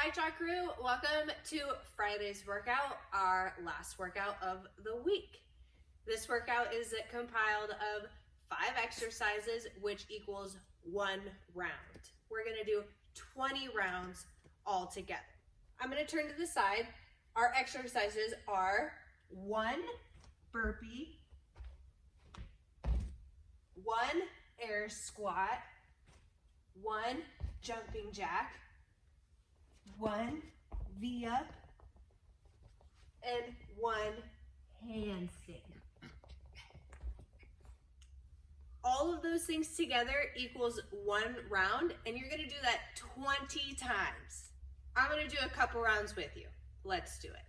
Hi Chalk Crew, welcome to Friday's workout, our last workout of the week. This workout is compiled of 5 exercises, which equals 1 round. We're gonna do 20 rounds all together. I'm gonna turn to the side. Our exercises are 1 burpee, 1 air squat, 1 jumping jack, 1 V-up, and 1 handstand. All of those things together equals 1 round, and you're gonna do that 20 times. I'm gonna do a couple rounds with you. Let's do it.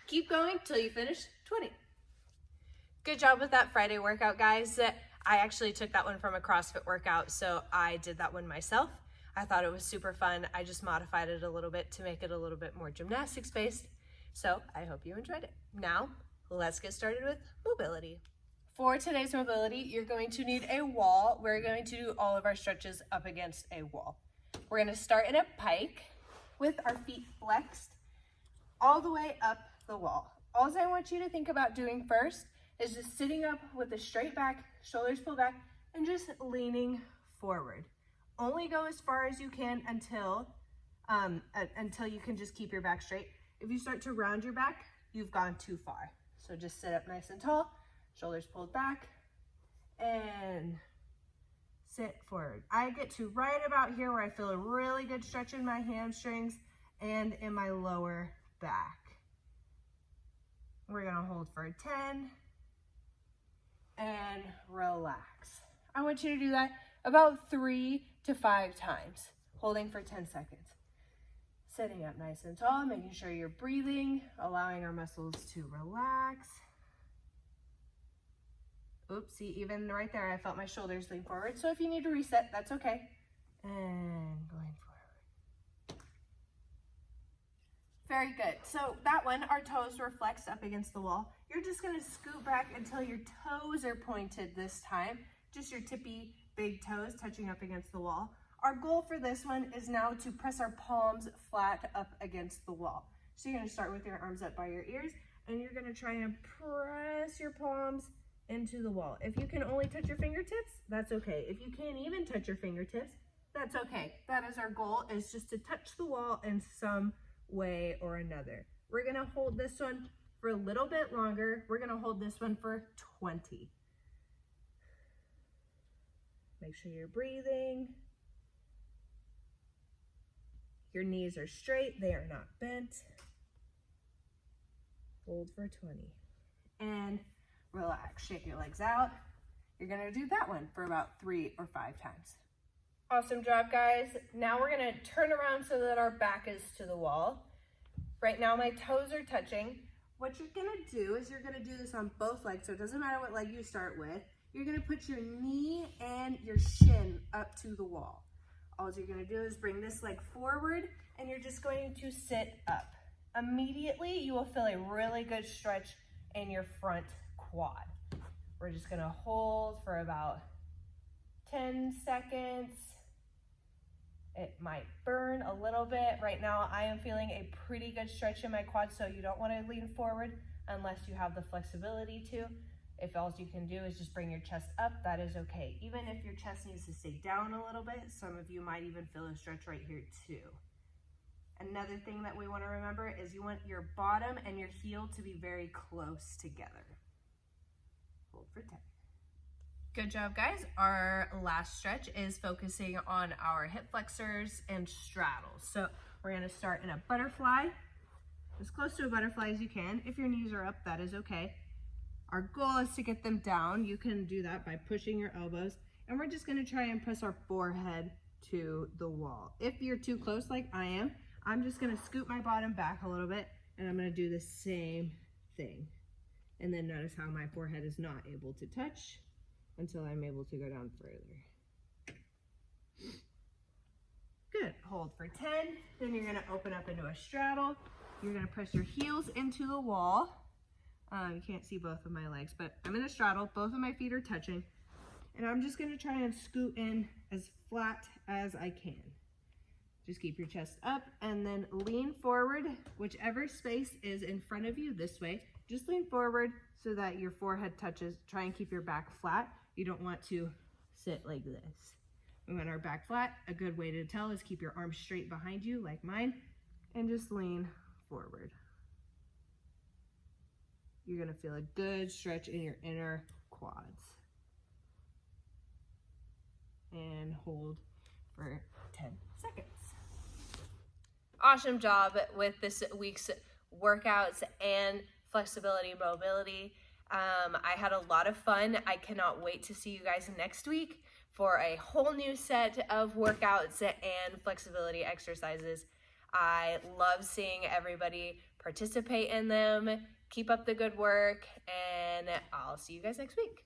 Keep going till you finish 20. Good job with that Friday workout, guys. I actually took that one from a CrossFit workout, so I did that one myself. I thought it was super fun. I just modified it a little bit to make it a little bit more gymnastics based. So I hope you enjoyed it. Now, let's get started with mobility. For today's mobility, you're going to need a wall. We're going to do all of our stretches up against a wall. We're gonna start in a pike with our feet flexed all the way up the wall. All I want you to think about doing first is just sitting up with a straight back, shoulders pulled back, and just leaning forward. Only go as far as you can until you can just keep your back straight. If you start to round your back, you've gone too far. So just sit up nice and tall, shoulders pulled back, and sit forward. I get to right about here where I feel a really good stretch in my hamstrings and in my lower back. We're gonna hold for 10 and relax. I want you to do that about 3 to 5 times, holding for 10 seconds. Sitting up nice and tall, making sure you're breathing, allowing our muscles to relax. Oops, see, even right there, I felt my shoulders lean forward. So if you need to reset, that's okay. And going forward. Very good. So that one, our toes were flexed up against the wall. You're just gonna scoot back until your toes are pointed this time. Just your tippy big toes touching up against the wall. Our goal for this one is now to press our palms flat up against the wall. So you're gonna start with your arms up by your ears, and you're gonna try and press your palms into the wall. If you can only touch your fingertips, that's okay. If you can't even touch your fingertips, that's okay. That is our goal, is just to touch the wall in some way or another. We're gonna hold this one for a little bit longer. We're gonna hold this one for 20. Make sure you're breathing. Your knees are straight, they are not bent. Hold for 20. And relax, shake your legs out. You're gonna do that one for about 3 or 5 times. Awesome job, guys. Now we're gonna turn around so that our back is to the wall. Right now my toes are touching. What you're gonna do is you're gonna do this on both legs, so it doesn't matter what leg you start with. You're gonna put your knee and your shin up to the wall. All you're gonna do is bring this leg forward, and you're just going to sit up. Immediately, you will feel a really good stretch in your front quad. We're just gonna hold for about 10 seconds. It might burn a little bit. Right now, I am feeling a pretty good stretch in my quad, so you don't wanna lean forward unless you have the flexibility to. If all you can do is just bring your chest up, that is okay. Even if your chest needs to stay down a little bit, some of you might even feel a stretch right here too. Another thing that we wanna remember is you want your bottom and your heel to be very close together. Hold for 10. Good job, guys. Our last stretch is focusing on our hip flexors and straddles. So we're gonna start in a butterfly, as close to a butterfly as you can. If your knees are up, that is okay. Our goal is to get them down. You can do that by pushing your elbows, and we're just gonna try and press our forehead to the wall. If you're too close like I am, I'm just gonna scoot my bottom back a little bit, and I'm gonna do the same thing. And then notice how my forehead is not able to touch until I'm able to go down further. Good, hold for 10. Then you're gonna open up into a straddle. You're gonna press your heels into the wall. You can't see both of my legs, but I'm in a straddle. Both of my feet are touching. And I'm just gonna try and scoot in as flat as I can. Just keep your chest up and then lean forward, whichever space is in front of you this way. Just lean forward so that your forehead touches. Try and keep your back flat. You don't want to sit like this. We want our back flat. A good way to tell is keep your arms straight behind you like mine and just lean forward. You're gonna feel a good stretch in your inner quads. And hold for 10 seconds. Awesome job with this week's workouts and flexibility, mobility. I had a lot of fun. I cannot wait to see you guys next week for a whole new set of workouts and flexibility exercises. I love seeing everybody participate in them. Keep up the good work, and I'll see you guys next week.